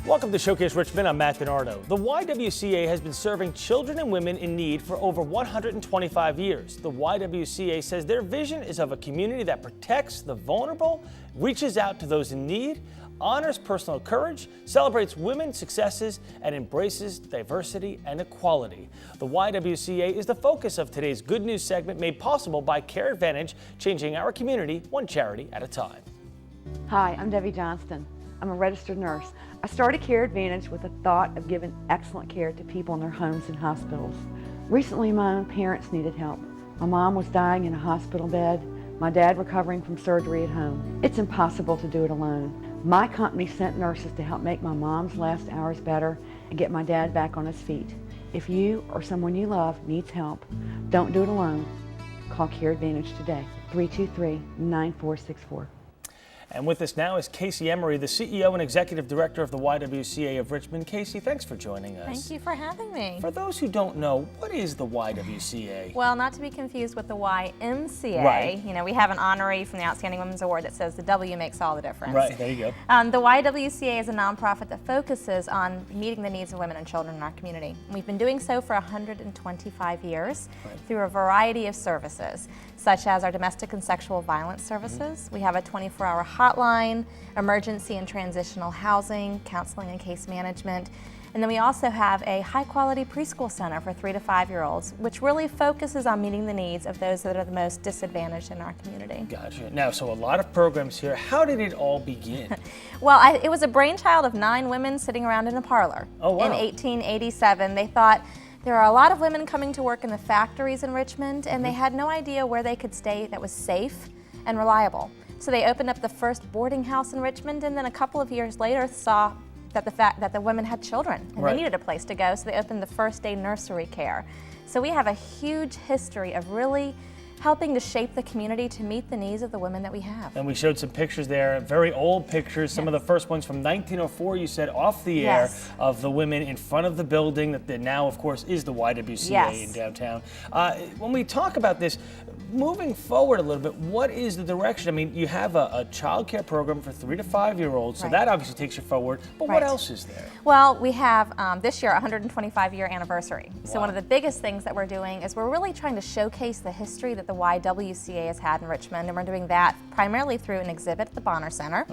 Welcome to Showcase Richmond. I'm Matt DiNardo. The YWCA has been serving children and women in need for over 125 years. The YWCA says their vision is of a community that protects the vulnerable, reaches out to those in need, honors personal courage, celebrates women's successes, and embraces diversity and equality. The YWCA is the focus of today's Good News segment, made possible by Care Advantage, changing our community one charity at a time. Hi, I'm Debbie Johnston. I'm a registered nurse. I started Care Advantage with the thought of giving excellent care to people in their homes and hospitals. Recently, my own parents needed help. My mom was dying in a hospital bed, my dad recovering from surgery at home. It's impossible to do it alone. My company sent nurses to help make my mom's last hours better and get my dad back on his feet. If you or someone you love needs help, don't do it alone. Call Care Advantage today, 323-9464. And with us now is Casey Emery, the CEO and Executive Director of the YWCA of Richmond. Casey, thanks for joining us. Thank you for having me. For those who don't know, what is the YWCA? Well, not to be confused with the YMCA. Right. You know, we have an honoree from the Outstanding Women's Award that says the W makes all the difference. Right, there you go. The YWCA is a nonprofit that focuses on meeting the needs of women and children in our community. We've been doing so for 125 years through a variety of services, such as our domestic and sexual violence services. We have a 24-hour hotline, emergency and transitional housing, counseling and case management. And then we also have a high-quality preschool center for 3 to 5-year-olds, which really focuses on meeting the needs of those that are the most disadvantaged in our community. Gotcha. Now, so a lot of programs here. How did it all begin? Well, it was a brainchild of 9 women sitting around in a parlor. Oh, wow. In 1887. They thought, there are a lot of women coming to work in the factories in Richmond, and they had no idea where they could stay that was safe and reliable. So they opened up the first boarding house in Richmond, and then a couple of years later saw that the women had children and they needed a place to go, so they opened the first day nursery care. So we have a huge history of really helping to shape the community to meet the needs of the women that we have. And we showed some pictures there, very old pictures, some of the first ones from 1904, you said, off the air, of the women in front of the building that now, of course, is the YWCA in downtown. When we talk about this, moving forward a little bit, what is the direction? I mean, you have a child care program for 3 to 5-year-olds, so that obviously takes you forward, but what else is there? Well, we have this year a 125-year anniversary. So one of the biggest things that we're doing is we're really trying to showcase the history that the YWCA has had in Richmond, and we're doing that primarily through an exhibit at the Bonner Center.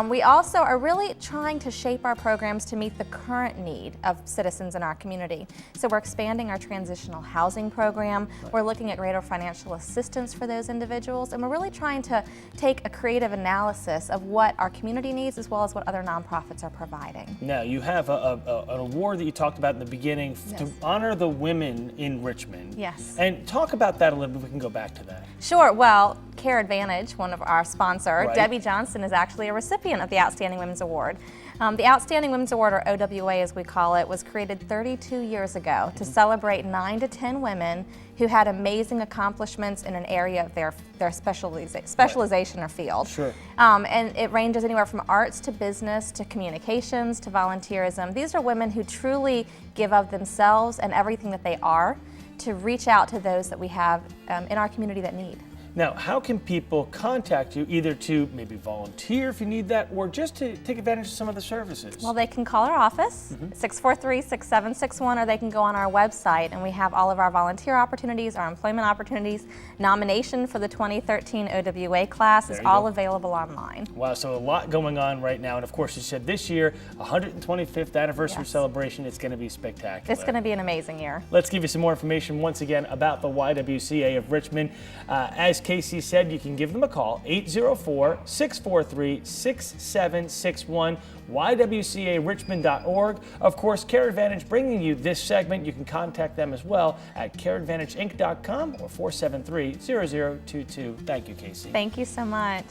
We also are really trying to shape our programs to meet the current need of citizens in our community. So we're expanding our transitional housing program. We're looking at greater financial assistance for those individuals, and we're really trying to take a creative analysis of what our community needs as well as what other nonprofits are providing. Now, you have an award that you talked about in the beginning to honor the women in Richmond. Yes. And talk about that a little bit, we can go back to that. Sure. Well, Care Advantage, one of our sponsors, Debbie Johnston, is actually a recipient of the Outstanding Women's Award. The Outstanding Women's Award, or OWA as we call it, was created 32 years ago to celebrate 9 to 10 women who had amazing accomplishments in an area of their specialization or field. And it ranges anywhere from arts to business to communications to volunteerism. These are women who truly give of themselves and everything that they are to reach out to those that we have in our community that need. Now, how can people contact you, either to maybe volunteer if you need that, or just to take advantage of some of the services? Well, they can call our office, 643-6761, or they can go on our website, and we have all of our volunteer opportunities, our employment opportunities. Nomination for the 2013 OWA class is all available online. Wow, so a lot going on right now, and of course, you said this year, 125th anniversary celebration, it's going to be spectacular. It's going to be an amazing year. Let's give you some more information once again about the YWCA of Richmond. As Casey said, you can give them a call, 804-643-6761, ywcarichmond.org. Of course, Care Advantage bringing you this segment. You can contact them as well at careadvantageinc.com or 473-0022. Thank you, Casey. Thank you so much.